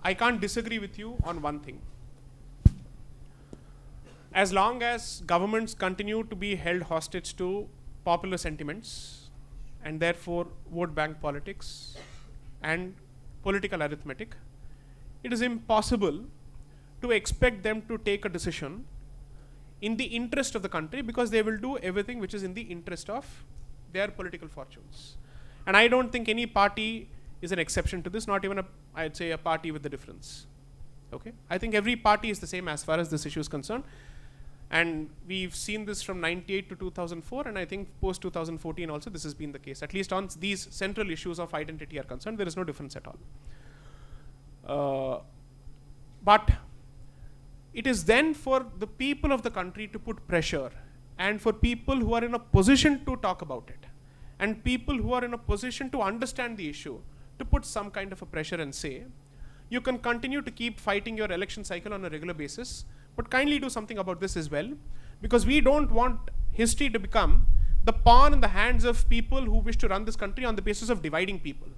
I can't disagree with you on one thing. As long as governments continue to be held hostage to popular sentiments and therefore vote bank politics and political arithmetic, it is impossible to expect them to take a decision in the interest of the country, because they will do everything which is in the interest of their political fortunes. And I don't think any party is an exception to this, not even I'd say a party with a difference. Okay? I think every party is the same as far as this issue is concerned. And we've seen this from 98 to 2004, and I think post 2014 also this has been the case. At least on these central issues of identity are concerned, there is no difference at all. But it is then for the people of the country to put pressure, and for people who are in a position to talk about it, and people who are in a position to understand the issue, to put some kind of a pressure and say, you can continue to keep fighting your election cycle on a regular basis, but kindly do something about this as well, because we don't want history to become the pawn in the hands of people who wish to run this country on the basis of dividing people.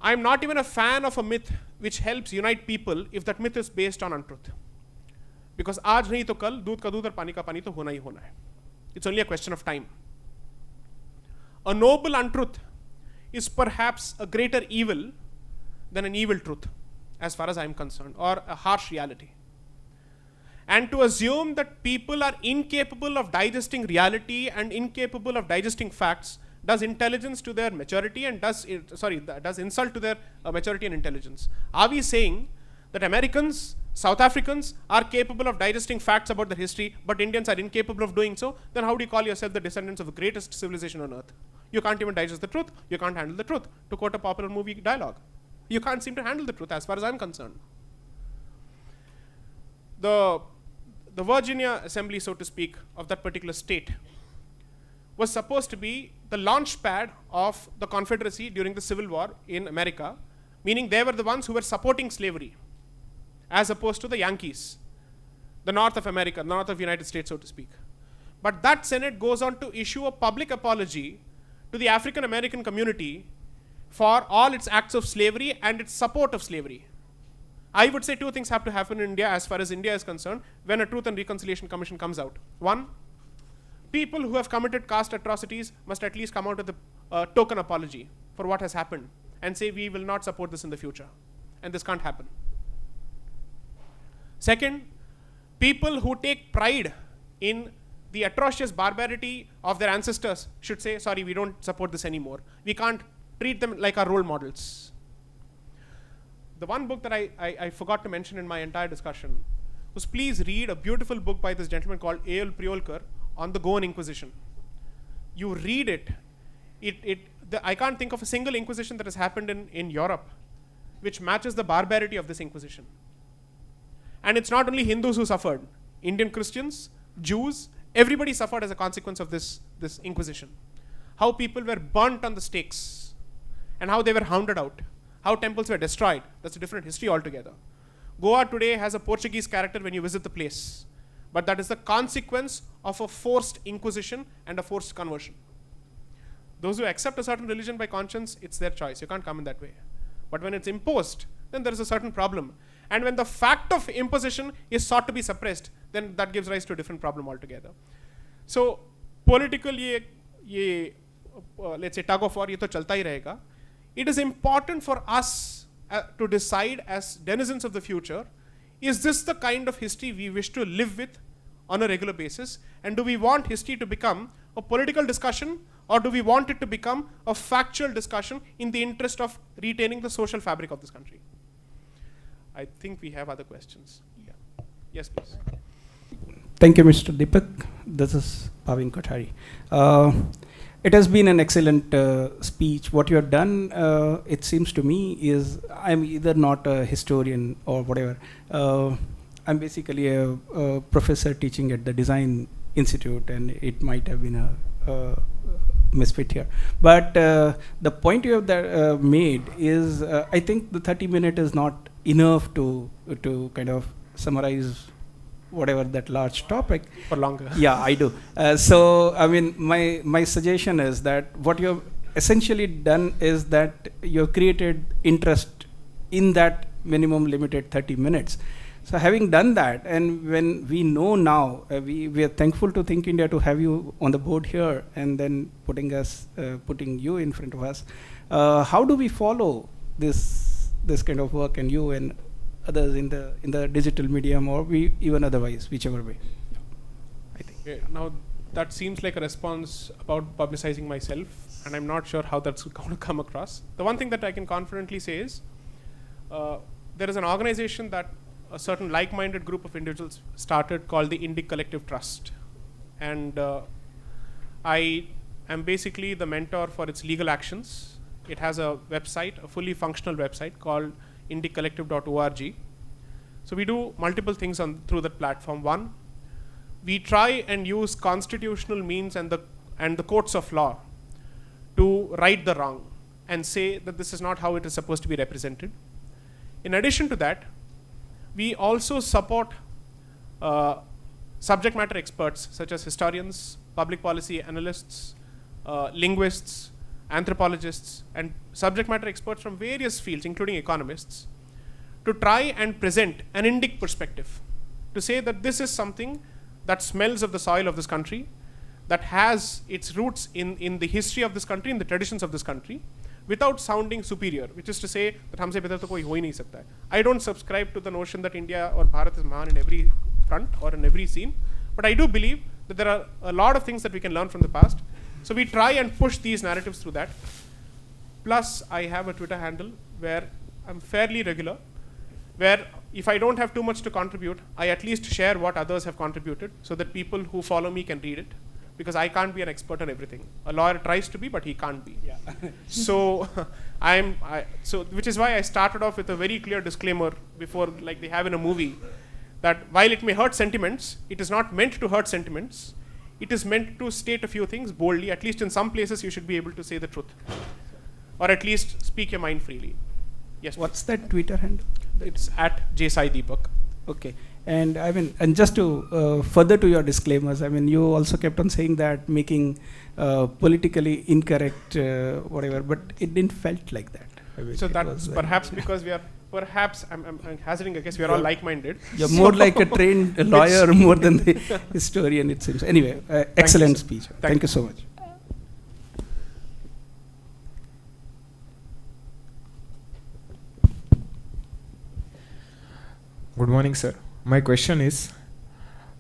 I'm not even a fan of a myth which helps unite people if that myth is based on untruth. Because aaj nahi to kal, doodh ka doodh aur pani ka pani to hona hi hona hai. It's only a question of time. A noble untruth is perhaps a greater evil than an evil truth, as far as I'm concerned, or a harsh reality. And to assume that people are incapable of digesting reality and incapable of digesting facts does intelligence to their maturity and does insult to their maturity and intelligence. Are we saying that Americans, South Africans are capable of digesting facts about their history, but Indians are incapable of doing so? Then how do you call yourself the descendants of the greatest civilization on earth? You can't even digest the truth. You can't handle the truth. To quote a popular movie dialogue, you can't seem to handle the truth as far as I'm concerned. The Virginia assembly, so to speak, of that particular state was supposed to be the launch pad of the Confederacy during the Civil War in America, meaning they were the ones who were supporting slavery, as opposed to the Yankees, the north of America, north of the United States, so to speak. But that Senate goes on to issue a public apology to the African American community for all its acts of slavery and its support of slavery. I would say two things have to happen in India as far as India is concerned when a Truth and Reconciliation Commission comes out. One, people who have committed caste atrocities must at least come out with a token apology for what has happened and say we will not support this in the future. And this can't happen. Second, people who take pride in the atrocious barbarity of their ancestors should say, sorry, we don't support this anymore. We can't treat them like our role models. The one book that I forgot to mention in my entire discussion was, please read a beautiful book by this gentleman called A.L. Priolkar on the Goan Inquisition. You read it, I can't think of a single Inquisition that has happened in Europe which matches the barbarity of this Inquisition. And it's not only Hindus who suffered. Indian Christians, Jews, everybody suffered as a consequence of this Inquisition. How people were burnt on the stakes and how they were hounded out. How temples were destroyed. That's a different history altogether. Goa today has a Portuguese character when you visit the place. But that is the consequence of a forced inquisition and a forced conversion. Those who accept a certain religion by conscience, it's their choice. You can't come in that way. But when it's imposed, then there is a certain problem. And when the fact of imposition is sought to be suppressed, then that gives rise to a different problem altogether. So, politically, let's say tug of war, ye to chalta hi rahega. It is important for us to decide as denizens of the future, is this the kind of history we wish to live with on a regular basis? And do we want history to become a political discussion, or do we want it to become a factual discussion in the interest of retaining the social fabric of this country? I think we have other questions. Yeah. Yes, please. Thank you, Mr. Deepak. This is Bhavin Kothari. It has been an excellent speech. What you have done, it seems to me, is I'm either not a historian or whatever. I'm basically a professor teaching at the Design Institute, and it might have been a misfit here. But the point you have made is, I think the 30 minutes is not enough to kind of summarize whatever that large topic. For longer. Yeah, I do. So, I mean, my suggestion is that what you've essentially done is that you've created interest in that minimum limited 30 minutes. So having done that, and when we know now, we are thankful to Think India to have you on the board here, and then putting you in front of us. How do we follow this kind of work, and you and others in the digital medium, or we even otherwise, whichever way? I think. Okay, now that seems like a response about publicizing myself, and I'm not sure how that's going to come across. The one thing that I can confidently say is there is an organization that a certain like-minded group of individuals started called the Indic Collective Trust, and I am basically the mentor for its legal actions. It has a website, a fully functional website called indiccollective.org. So we do multiple things through that platform. One, we try and use constitutional means and the courts of law to right the wrong and say that this is not how it is supposed to be represented. In addition to that, we also support subject matter experts such as historians, public policy analysts, linguists, anthropologists, and subject matter experts from various fields, including economists, to try and present an Indic perspective, to say that this is something that smells of the soil of this country, that has its roots in the history of this country, in the traditions of this country, without sounding superior, which is to say that humse better to koi ho hi nahi sakta hai. I don't subscribe to the notion that India or Bharat is Mahan in every front or in every scene, but I do believe that there are a lot of things that we can learn from the past. So we try and push these narratives through that. Plus, I have a Twitter handle where I'm fairly regular, where if I don't have too much to contribute, I at least share what others have contributed so that people who follow me can read it, because I can't be an expert on everything. A lawyer tries to be, but he can't be. Yeah. So which is why I started off with a very clear disclaimer before, like they have in a movie, that while it may hurt sentiments, it is not meant to hurt sentiments. It is meant to state a few things boldly. At least in some places you should be able to say the truth, or at least speak your mind freely. Yes. What's that Twitter handle? It's at J Sai Deepak. Okay. And I mean, and just to further to your disclaimers, I mean, you also kept on saying that making politically incorrect whatever, but it didn't felt like that. I mean, So it that's was, perhaps because we are, I'm hazarding a guess, we are all like-minded. You're more like a trained lawyer more than the historian, it seems. Anyway, excellent speech. Thank you so much. Good morning, sir. My question is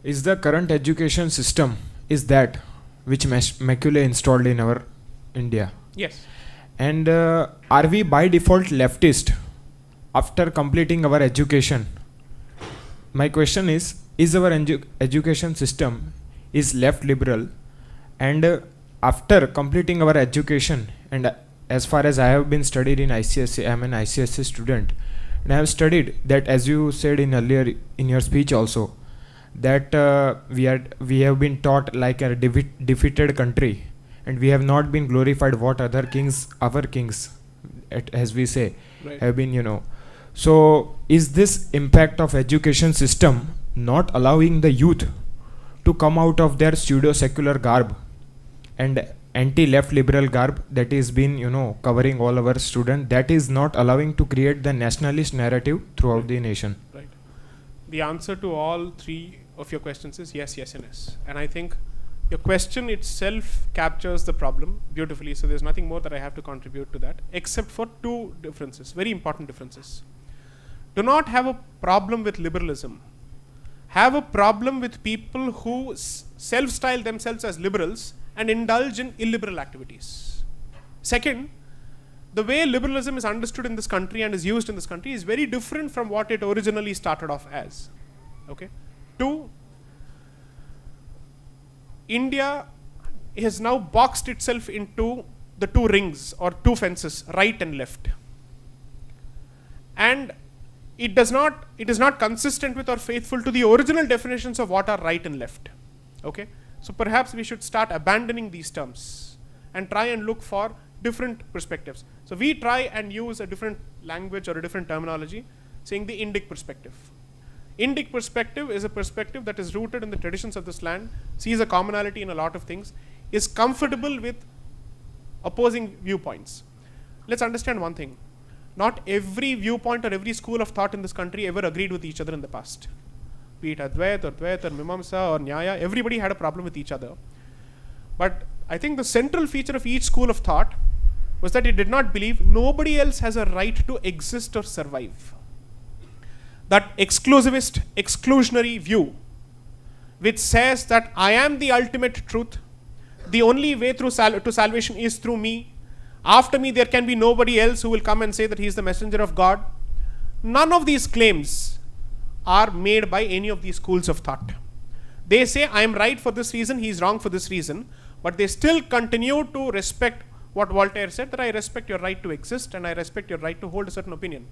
the current education system is that which Macaulay installed in our India? Yes. And are we by default leftist after completing our education? My question is our education system is left liberal, and after completing our education, and as far as I have been studied in ICSE, I am an ICSE student, and I have studied that, as you said in earlier in your speech also, that we have been taught like a defeated country, and we have not been glorified what other kings, our kings, as we say, Right. have been. So is this impact of education system not allowing the youth to come out of their pseudo secular garb and anti-left liberal garb that is been covering all our students, that is not allowing to create the nationalist narrative throughout the nation? Right. The answer to all three of your questions is yes, yes, and yes. And I think your question itself captures the problem beautifully. So there's nothing more that I have to contribute to that, except for two differences, very important differences. Do not have a problem with liberalism. Have a problem with people who self-style themselves as liberals and indulge in illiberal activities. Second, the way liberalism is understood in this country and is used in this country is very different from what it originally started off as. Okay? Two, India has now boxed itself into the two rings or two fences, right and left. And it is not consistent with or faithful to the original definitions of what are right and left. Okay? So perhaps we should start abandoning these terms and try and look for different perspectives. So we try and use a different language or a different terminology, saying the Indic perspective. Indic perspective is a perspective that is rooted in the traditions of this land, sees a commonality in a lot of things, is comfortable with opposing viewpoints. Let's understand one thing. not every viewpoint or every school of thought in this country ever agreed with each other in the past. Be it Advait or Dvait or Mimamsa or Nyaya, everybody had a problem with each other. But I think the central feature of each school of thought was that it did not believe nobody else has a right to exist or survive. That exclusivist, exclusionary view, which says that I am the ultimate truth, the only way through to salvation is through me, after me there can be nobody else who will come and say that he is the messenger of God. None of these claims are made by any of these schools of thought. They say I am right for this reason, he is wrong for this reason, but they still continue to respect what Voltaire said, that I respect your right to exist and I respect your right to hold a certain opinion.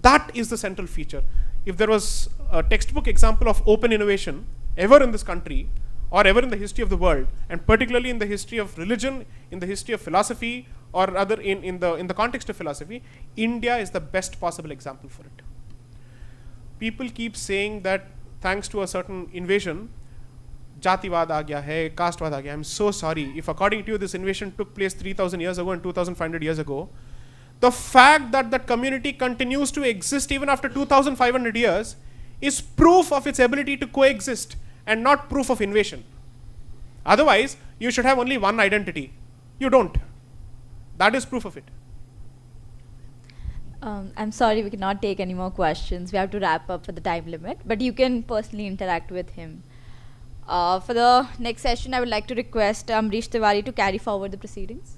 That is the central feature. If there was a textbook example of open innovation ever in this country or ever in the history of the world, and particularly in the history of religion, in the history of philosophy, or rather in the context of philosophy, India is the best possible example for it. People keep saying that thanks to a certain invasion, Jativad aa gaya hai, castevad aa gaya. I'm so sorry. If according to you this invasion took place 3,000 years ago and 2,500 years ago, the fact that that community continues to exist even after 2,500 years is proof of its ability to coexist and not proof of invasion. Otherwise, you should have only one identity. You don't. That is proof of it. I'm sorry, we cannot take any more questions. We have to wrap up for the time limit, but you can personally interact with him. For the next session, I would like to request Amrish Tiwari to carry forward the proceedings.